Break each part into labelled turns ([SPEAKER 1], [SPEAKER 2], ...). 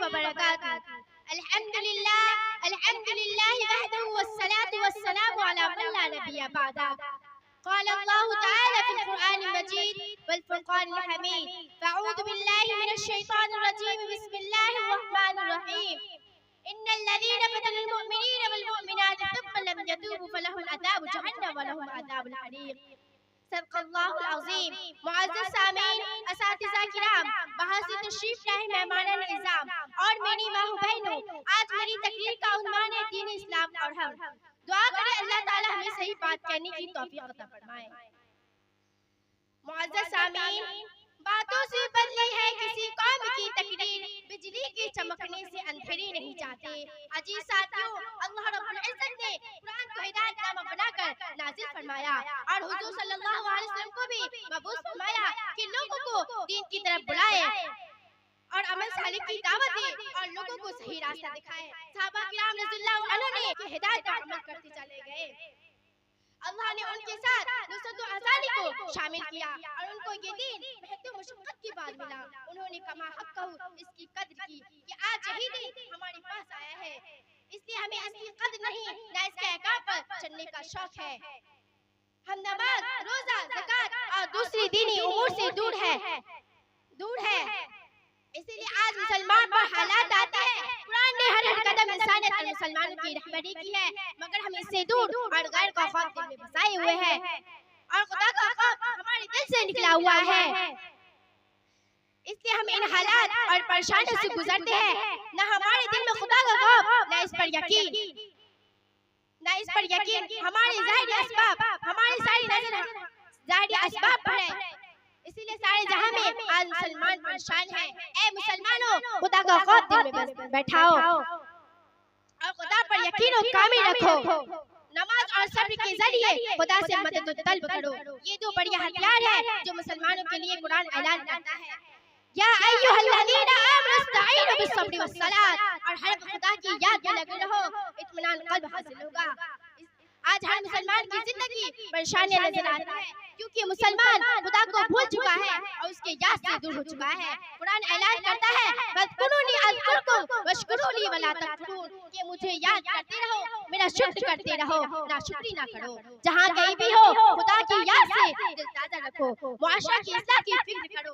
[SPEAKER 1] وبركاته. الحمد لله وحده والصلاة والسلام على من لا نبي بعده. قال الله تعالى في القرآن المجيد والفرقان الحميد: فأعوذ بالله من الشيطان الرجيم، بسم الله الرحمن الرحيم. إن الذين فتنوا المؤمنين والمؤمنات ثم لم يتوبوا فلهم عذاب جهنم ولهم عذاب الحريق. صدق اللہ العظیم. معزز سامعین، اساتذہ کرام، بحاثی تشریف لائے مہمانان اعظام اور میری ماں بہنوں، آج میری تقریر کا عنوان ہے دین اسلام اور ہم. دعا کریں اللہ تعالی ہمیں صحیح بات کہنے کی توفیق عطا فرمائے. معزز سامعین، باتوں سے بدلی ہے کسی قوم کی تقریر، بجلی کے چمکنے سے اندھیرے نہیں جاتے. عزیز ساتھیوں، اللہ رب العزت نے قرآن کو ہدایت نامہ بنا کر نازل فرمایا اور حضور صلی اللہ علیہ وسلم کو بھی مبعوث فرمایا کہ لوگوں کو دین کی طرف بلائے اور عمل صالح کی دعوت دے اور لوگوں کو صحیح راستہ دکھائے. صحابہ کرام رضی اللہ عنہ نے ہدایت پر عمل کرتے چلے گئے. اللہ نے ان کے ساتھ نصرت و آزادی کو شامل کیا اور ان کو یہ دین محنت و مشقت کے بعد ملا. انہوں نے کما حق اس کی قدر کی کہ آج یہی دین ہمارے پاس آیا ہے، اس لیے ہمیں اس کی قدر نہیں نہ اس کے احکام پر چلنے کا شوق ہے. ہم نماز، روزہ، زکوٰۃ اور دوسری دینی امور سے دور ہے. اسی لیے آج مسلمان پر حالات آتے ہیں. قرآن نے ہر قدم انسانیت اور مسلمانوں کی رہبری کی ہے، مگر ہم اس سے دور اور غیر کا خوف دل میں بسائے ہوئے ہیں اور خدا کا خوف ہمارے دل سے نکلا ہوا ہے. اس لیے ہم ان حالات اور پریشانیوں سے گزرتے ہیں. نہ ہمارے دل میں خدا کا خوف، نہ اس پر یقین. ہمارے ظاہری اسباب، ہماری ساری نظر ظاہری اسباب پر ہے. اسی لیے سارے جہاں میں آج مسلمان پریشان ہیں. اے مسلمانوں، خدا کا خوف دل میں بیٹھاؤ اور خدا پر یقین و کامل رکھو. نماز اور صبر کے ذریعے خدا سے مدد طلب کرو. یہ دو بڑے ہتھیار ہیں جو مسلمانوں کے لیے قرآن اعلان کرتا ہے. یا ایھا الذین آمنوا استعینوا بالصبر والصلاۃ. اور ہر خدا کی یاد میں لگے رہو، اطمینان قلب حاصل ہوگا. آج ہر مسلمان کی زندگی پریشانیاں نظر آتی ہے کیونکہ مسلمان خدا کو بھول چکا ہے اور اس کے یاد سے دور ہو چکا ہے. قرآن اعلان کرتا ہے فاذکرونی اذکرکم واشکروا لی ولا تکفرون، کہ مجھے یاد کرتے رہو، میرا شکر کرتے رہو، ناشکری نہ کرو. جہاں کہیں بھی ہو خدا کی یاد سے دل تازہ رکھو، معاشرہ کی اصلاح کی فکر کرو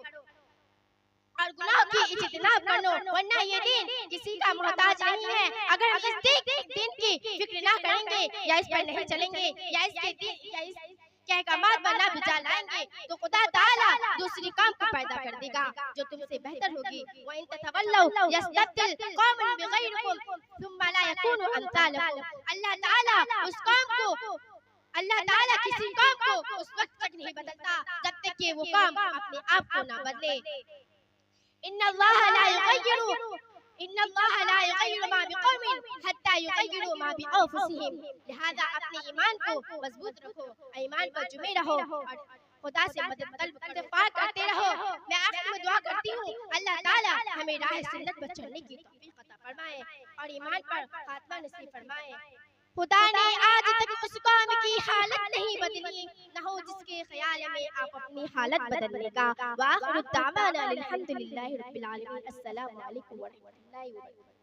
[SPEAKER 1] اور گناہ کی اجتناب کرو، ورنہ یہ دین کسی کا محتاج نہیں ہے. اگر ہم اس دین کی فکر نہ کریں گے یا اس پر نہیں چلیں گے یا اس کے احکامات پر نہ بجا لائیں گے تو خدا تعالیٰ دوسری قوم کو پیدا کر دے گا جو تم سے بہتر ہوگی. وَإِن تَتَوَلَّوْا يَسْتَبْدِلْ قَوْمًا بِغَيْرِكُمْ ثُمَّ لَا يَكُونُوا أَمْثَالَكُمْ. اللہ تعالیٰ کسی قوم کو اس وقت تک نہیں بدلتا جب تک کہ وہ قوم اپنے آپ کو نہ بدلے. ان اللہ لا یغیر ما بقوم حتی یغیروا ما بانفسہم. لہذا اپنے ایمان کو مضبوط رکھو، ایمان پر جمے رہو اور خدا سے مدد طلب استغفار کرتے رہو. میں آخر میں دعا کرتی ہوں اللہ تعالیٰ ہمیں راہ سنت پر چلنے کی توفیق عطا فرمائے اور ایمان پر خاتمہ نصیب فرمائے. خدا نے آج تک اس قوم کی حالت نہیں بدلی، نہ ہو جس کے خیال میں آپ اپنی حالت بدلنے کا. وآخر الدعوانا الحمدللہ رب العالمین. السلام علیکم ورحمۃ اللہ وبرکاتہ.